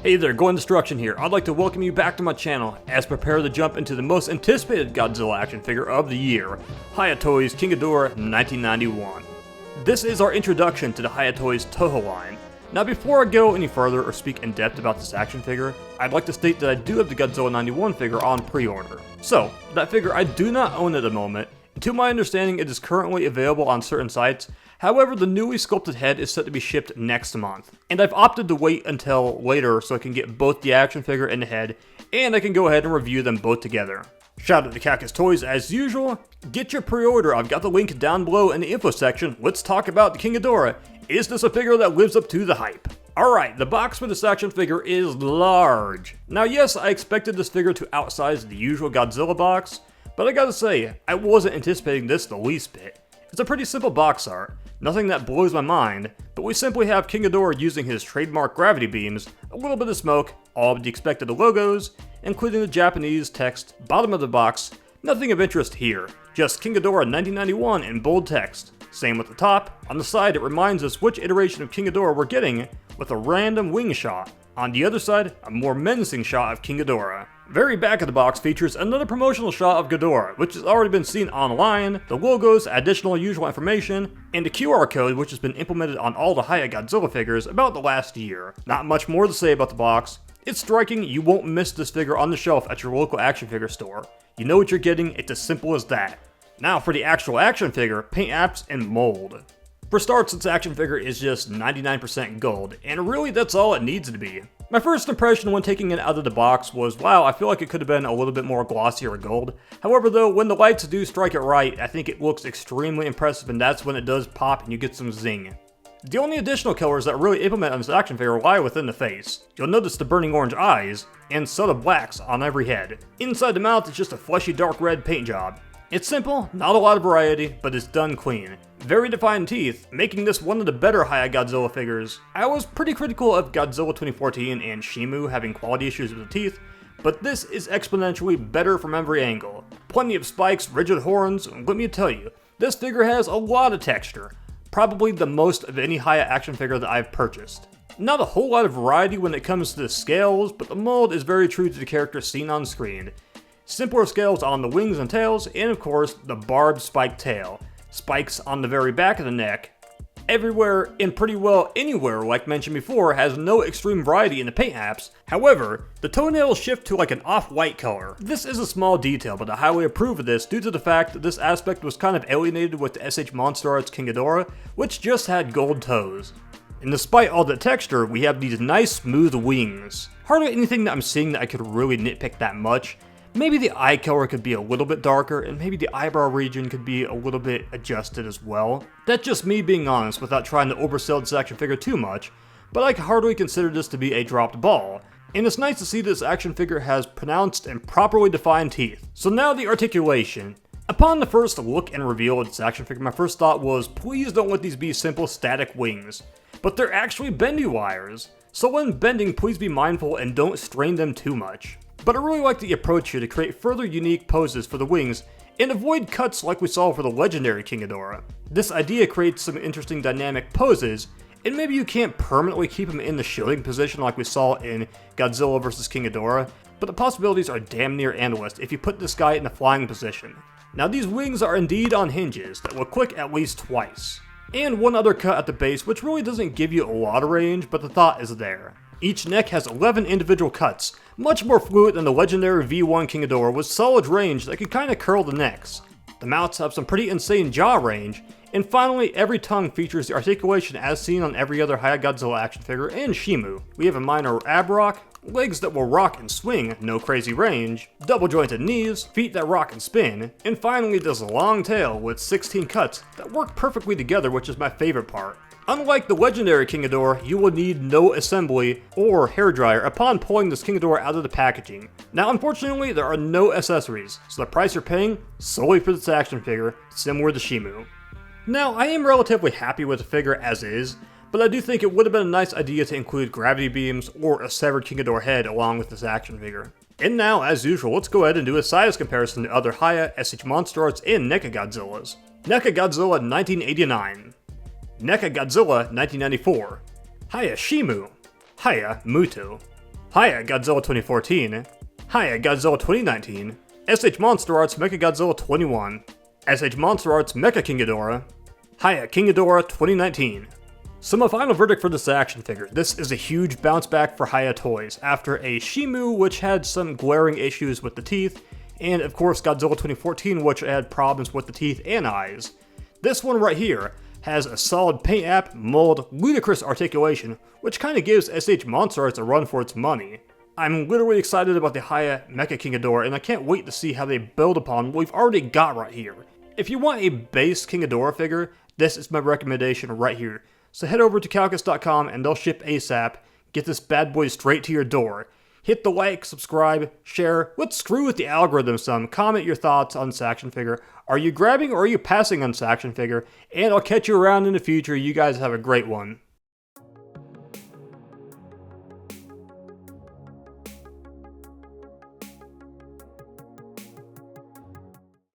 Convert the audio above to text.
Hey there, Going Destruction here. I'd like to welcome you back to my channel as prepare to jump into the most anticipated Godzilla action figure of the year, Hiya King Ghidorah 1991. This is our introduction to the Hiya Toho line. Now before I go any further or speak in depth about this action figure, I'd like to state that I do have the Godzilla 91 figure on pre-order. So, that figure I do not own at the moment, and to my understanding it is currently available on certain sites. However, the newly sculpted head is set to be shipped next month, and I've opted to wait until later so I can get both the action figure and the head, and I can go ahead and review them both together. Shout out to Cactus Toys as usual. Get your pre-order, I've got the link down below in the info section. Let's talk about the King Ghidorah. Is this a figure that lives up to the hype? Alright, the box for this action figure is large. Now yes, I expected this figure to outsize the usual Godzilla box, but I gotta say, I wasn't anticipating this the least bit. It's a pretty simple box art, nothing that blows my mind, but we simply have King Ghidorah using his trademark gravity beams, a little bit of smoke, all of the expected logos, including the Japanese text, bottom of the box, nothing of interest here, just King Ghidorah 1991 in bold text. Same with the top, on the side it reminds us which iteration of King Ghidorah we're getting, with a random wing shot. On the other side, a more menacing shot of King Ghidorah. Very back of the box features another promotional shot of Ghidorah, which has already been seen online, the logos, additional usual information, and a QR code which has been implemented on all the Hiya Godzilla figures about the last year. Not much more to say about the box. It's striking, you won't miss this figure on the shelf at your local action figure store. You know what you're getting, it's as simple as that. Now for the actual action figure, paint apps, and mold. For starts, this action figure is just 99% gold, and really that's all it needs to be. My first impression when taking it out of the box was, wow, I feel like it could have been a little bit more glossier gold. However though, when the lights do strike it right, I think it looks extremely impressive, and that's when it does pop and you get some zing. The only additional colors that really implement on this action figure lie within the face. You'll notice the burning orange eyes, and subtle blacks on every head. Inside the mouth is just a fleshy dark red paint job. It's simple, not a lot of variety, but it's done clean. Very defined teeth, making this one of the better Hiya Godzilla figures. I was pretty critical of Godzilla 2014 and Shimu having quality issues with the teeth, but this is exponentially better from every angle. Plenty of spikes, rigid horns, and let me tell you, this figure has a lot of texture. Probably the most of any Hiya action figure that I've purchased. Not a whole lot of variety when it comes to the scales, but the mold is very true to the character seen on screen. Simpler scales on the wings and tails, and of course, the barbed spiked tail. Spikes on the very back of the neck. Everywhere and pretty well anywhere, like mentioned before, has no extreme variety in the paint apps. However, the toenails shift to like an off-white color. This is a small detail, but I highly approve of this due to the fact that this aspect was kind of alienated with the SH Monster Arts King Ghidorah, which just had gold toes. And despite all the texture, we have these nice smooth wings. Hardly anything that I'm seeing that I could really nitpick that much. Maybe the eye color could be a little bit darker, and maybe the eyebrow region could be a little bit adjusted as well. That's just me being honest without trying to oversell this action figure too much, but I hardly consider this to be a dropped ball. And it's nice to see this action figure has pronounced and properly defined teeth. So now the articulation. Upon the first look and reveal of this action figure, my first thought was, please don't let these be simple static wings. But they're actually bendy wires. So when bending, please be mindful and don't strain them too much. But I really like the approach here to create further unique poses for the wings and avoid cuts like we saw for the legendary King Ghidorah. This idea creates some interesting dynamic poses, and maybe you can't permanently keep him in the shielding position like we saw in Godzilla vs. King Ghidorah, but the possibilities are damn near endless if you put this guy in the flying position. Now these wings are indeed on hinges that will click at least twice. And one other cut at the base which really doesn't give you a lot of range, but the thought is there. Each neck has 11 individual cuts, much more fluid than the legendary V1 King Ghidorah with solid range that can kinda curl the necks. The mouths have some pretty insane jaw range, and finally every tongue features the articulation as seen on every other Hiya Godzilla action figure and Shimu. We have a minor ab rock, legs that will rock and swing, no crazy range, double jointed knees, feet that rock and spin, and finally this long tail with 16 cuts that work perfectly together, which is my favorite part. Unlike the legendary King Ghidorah, you will need no assembly or hairdryer upon pulling this King Ghidorah out of the packaging. Now unfortunately, there are no accessories, so the price you're paying solely for this action figure, similar to Shimu. Now I am relatively happy with the figure as is, but I do think it would have been a nice idea to include gravity beams or a severed King Ghidorah head along with this action figure. And now, as usual, let's go ahead and do a size comparison to other Hiya, SH Monster Arts, and NECA Godzillas. NECA Godzilla 1989. NECA Godzilla 1994, Hiya Shimu, Hiya Muto, Hiya Godzilla 2014, Hiya Godzilla 2019, SH Monster Arts Mechagodzilla 21, SH Monster Arts Mecha King Ghidorah, Hiya King Ghidorah 2019. So my final verdict for this action figure. This is a huge bounce back for Hiya Toys after a Shimu which had some glaring issues with the teeth, and of course Godzilla 2014 which had problems with the teeth and eyes. This one right here has a solid paint app, mold, ludicrous articulation, which kinda gives SH Monster Arts a run for its money. I'm literally excited about the Hiya Mecha King Ghidorah, and I can't wait to see how they build upon what we've already got right here. If you want a base King Ghidorah figure, this is my recommendation right here. So head over to Calcus.com and they'll ship ASAP. Get this bad boy straight to your door. Hit the like, subscribe, share. Let's screw with the algorithm some. Comment your thoughts on this action figure. Are you grabbing or are you passing on this action figure? And I'll catch you around in the future. You guys have a great one.